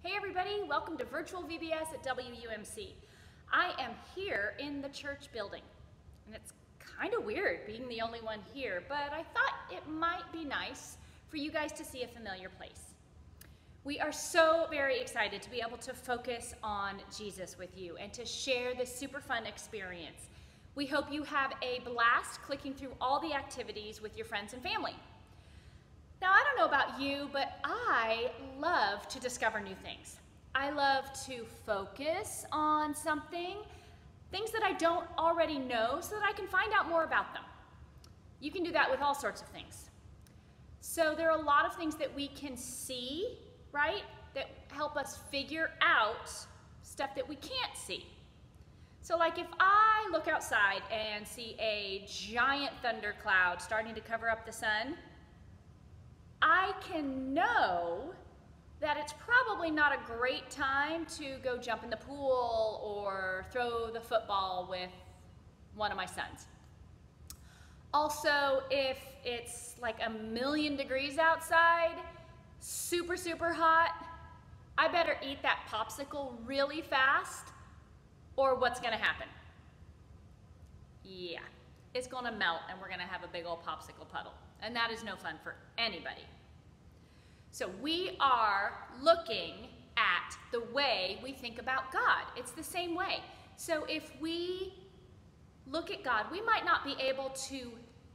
Hey everybody, welcome to virtual VBS at WUMC. I am here in the church building, and it's kind of weird being the only one here, but I thought it might be nice for you guys to see a familiar place. We are so very excited to be able to focus on Jesus with you and to share this super fun experience. We hope you have a blast clicking through all the activities with your friends and family. Now, I don't know about you, but I love to discover new things. I love to focus on things that I don't already know, so that I can find out more about them. You can do that with all sorts of things. So there are a lot of things that we can see, right, that help us figure out stuff that we can't see. So like if I look outside and see a giant thundercloud starting to cover up the sun, I can know that it's probably not a great time to go jump in the pool or throw the football with one of my sons. Also, if it's like 1,000,000 degrees outside, super, super hot, I better eat that popsicle really fast, or what's gonna happen? Yeah, it's gonna melt and we're gonna have a big old popsicle puddle. And that is no fun for anybody. So we are looking at the way we think about God. It's the same way. So if we look at God, we might not be able to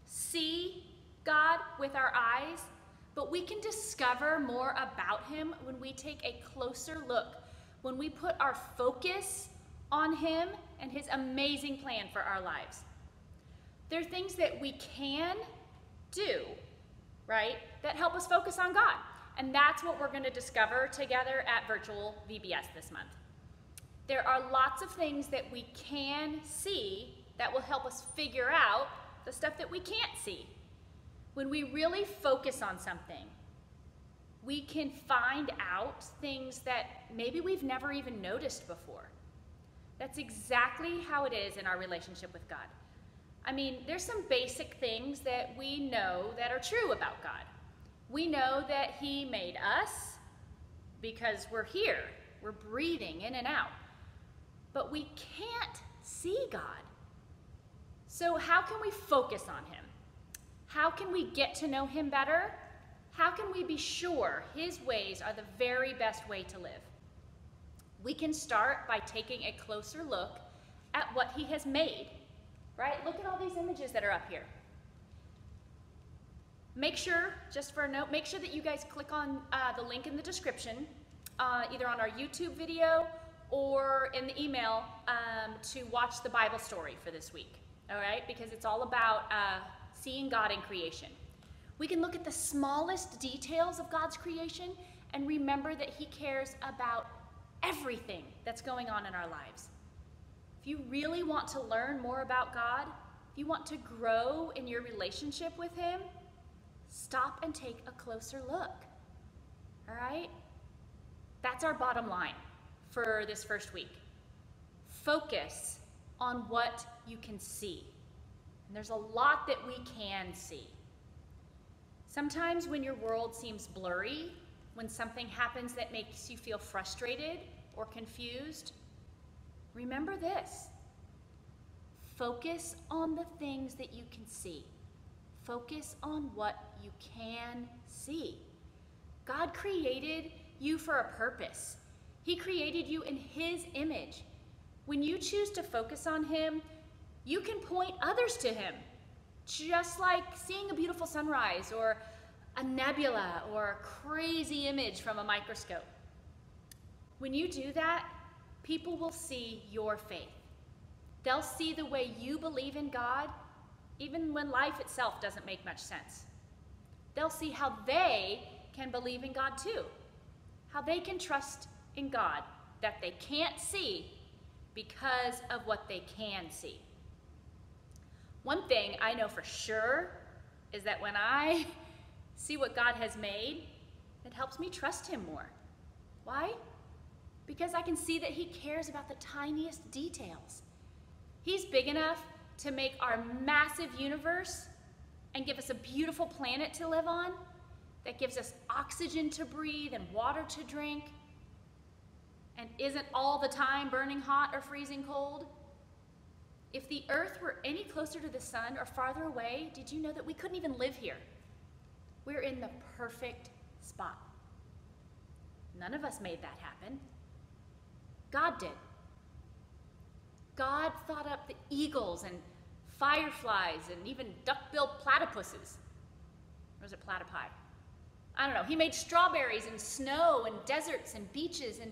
see God with our eyes, but we can discover more about Him when we take a closer look, when we put our focus on Him and His amazing plan for our lives. There are things that we can do, right, that help us focus on God. And that's what we're going to discover together at Virtual VBS this month. There are lots of things that we can see that will help us figure out the stuff that we can't see. When we really focus on something, we can find out things that maybe we've never even noticed before. That's exactly how it is in our relationship with God. I mean, there's some basic things that we know that are true about God. We know that He made us because we're here. We're breathing in and out. But we can't see God. So how can we focus on Him? How can we get to know Him better? How can we be sure His ways are the very best way to live? We can start by taking a closer look at what He has made. Right? Look at all these images that are up here. Make sure, just for a note, make sure that you guys click on the link in the description, either on our YouTube video or in the email to watch the Bible story for this week, all right? Because it's all about seeing God in creation. We can look at the smallest details of God's creation and remember that He cares about everything that's going on in our lives. If you really want to learn more about God, if you want to grow in your relationship with Him, stop and take a closer look, all right? That's our bottom line for this first week. Focus on what you can see. And there's a lot that we can see. Sometimes when your world seems blurry, when something happens that makes you feel frustrated or confused, remember this. Focus on the things that you can see. Focus on what you can see. God created you for a purpose. He created you in His image. When you choose to focus on Him, you can point others to Him. Just like seeing a beautiful sunrise or a nebula or a crazy image from a microscope. When you do that, people will see your faith. They'll see the way you believe in God, even when life itself doesn't make much sense. They'll see how they can believe in God too, how they can trust in God that they can't see because of what they can see. One thing I know for sure is that when I see what God has made, it helps me trust Him more. Why? Because I can see that He cares about the tiniest details. He's big enough to make our massive universe and give us a beautiful planet to live on that gives us oxygen to breathe and water to drink. and isn't all the time burning hot or freezing cold? If the earth were any closer to the sun or farther away, did you know that we couldn't even live here? We're in the perfect spot. None of us made that happen. God did. God thought up the eagles and fireflies and even duck-billed platypuses. Or was it platypi? I don't know. He made strawberries and snow and deserts and beaches, and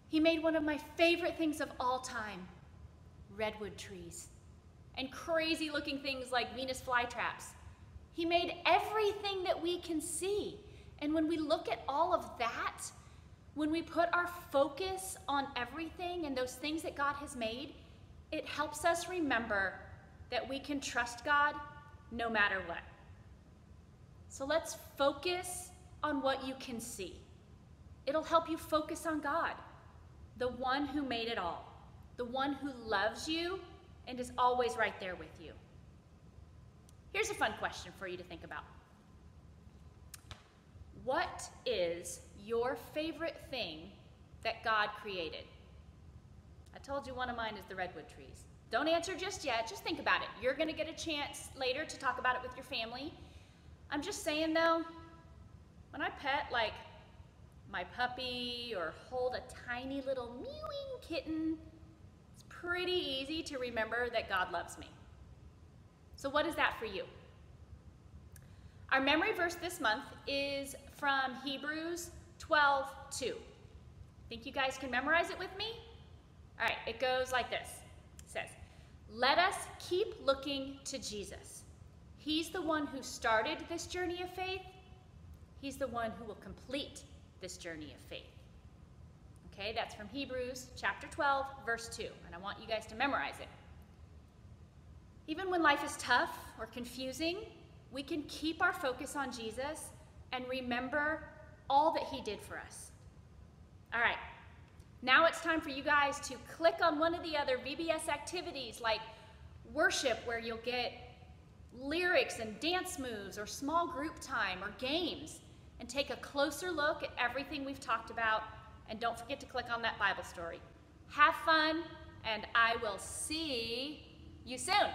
he made one of my favorite things of all time, redwood trees, and crazy looking things like Venus flytraps. He made everything that we can see. And when we look at all of that, when we put our focus on everything and those things that God has made, it helps us remember that we can trust God no matter what. So let's focus on what you can see. It'll help you focus on God, the one who made it all, the one who loves you and is always right there with you. Here's a fun question for you to think about. What is your favorite thing that God created? I told you one of mine is the redwood trees. Don't answer just yet, just think about it. You're gonna get a chance later to talk about it with your family. I'm just saying though, when I pet like my puppy or hold a tiny little mewing kitten, it's pretty easy to remember that God loves me. So what is that for you? Our memory verse this month is from Hebrews 12:2. Think you guys can memorize it with me? All right, it goes like this. It says, "Let us keep looking to Jesus. He's the one who started this journey of faith. He's the one who will complete this journey of faith." Okay, that's from Hebrews chapter 12, verse 2, and I want you guys to memorize it. Even when life is tough or confusing, we can keep our focus on Jesus and remember all that he did for us. All right, now it's time for you guys to click on one of the other VBS activities like worship, where you'll get lyrics and dance moves or small group time or games, and take a closer look at everything we've talked about, and don't forget to click on that Bible story. Have fun, and I will see you soon.